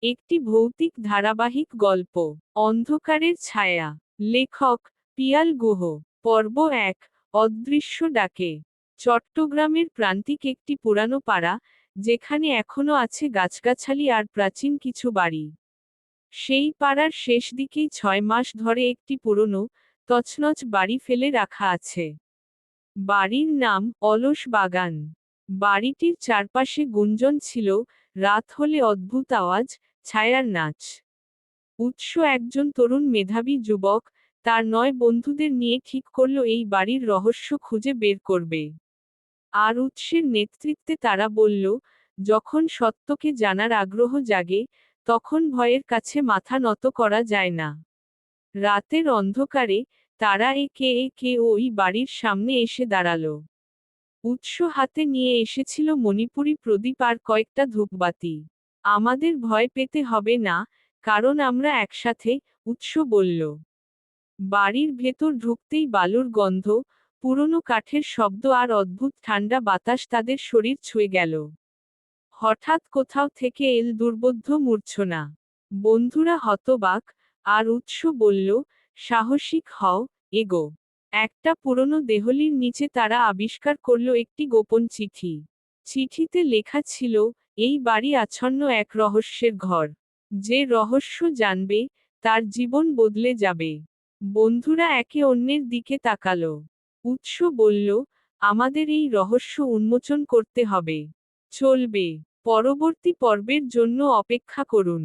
একটি ভৌতিক ধারাবাহিক গল্প, অন্ধকারের ছায়া। লেখক পিয়াল গুহ। পর্ব 1, অদৃশ্য ডাকে। চট্টগ্রামের প্রান্তিক একটি পুরানো পাড়া, যেখানে এখনো আছে গাছগাছালি আর প্রাচীন কিছু বাড়ি। সেই পাড়ার শেষ দিকেই 6 মাস ধরে একটি পুরনো, তছনছ বাড়ি ফেলে রাখা আছে। বাড়ির নাম অলস বাগান। বাড়িটির চারপাশে গুঞ্জন ছিল, রাত হলে অদ্ভুত আওয়াজ, ছায়ার নাচ। উৎস একজন তরুণ মেধাবী যুবক, তার 9 বন্ধুদের নিয়ে ঠিক করল এই বাড়ির রহস্য খুঁজে বের করবে। আর উৎসের নেতৃত্বে তারা বলল, যখন সত্যকে জানার আগ্রহ জাগে, তখন ভয়ের কাছে মাথা নত করা যায় না। রাতের অন্ধকারে তারা একে একে ওই বাড়ির সামনে এসে দাঁড়ালো। উৎস হাতে নিয়ে এসেছিল মণিপুরী প্রদীপ আর কয়েকটা ধূপবাতি। আমাদের ভয় পেতে হবে না, কারণ আমরা একসাথে, উৎস বলল। বাড়ির ভেতর ঢুকতেই বালুর গন্ধ, পুরনো কাঠের শব্দ আর অদ্ভুত ঠান্ডা বাতাস তাদের শরীর ছুঁয়ে গেল। হঠাৎ কোথাও থেকে এল দুর্বোধ্য মূর্ছনা। বন্ধুরা হতবাক, আর উৎস বলল, সাহসিক হও, এগো। একটা পুরনো দেহলির নিচে তারা আবিষ্কার করল একটি গোপন চিঠি। চিঠিতে লেখা ছিল, এই বাড়ি আচ্ছন্ন এক রহস্যের ঘর। যে রহস্য জানবে, তার জীবন বদলে যাবে। বন্ধুরা একে অন্যের দিকে তাকালো। উৎস বলল, আমাদের এই রহস্য উন্মোচন করতে হবে। চলবে। পরবর্তী পর্বের জন্য অপেক্ষা করুন।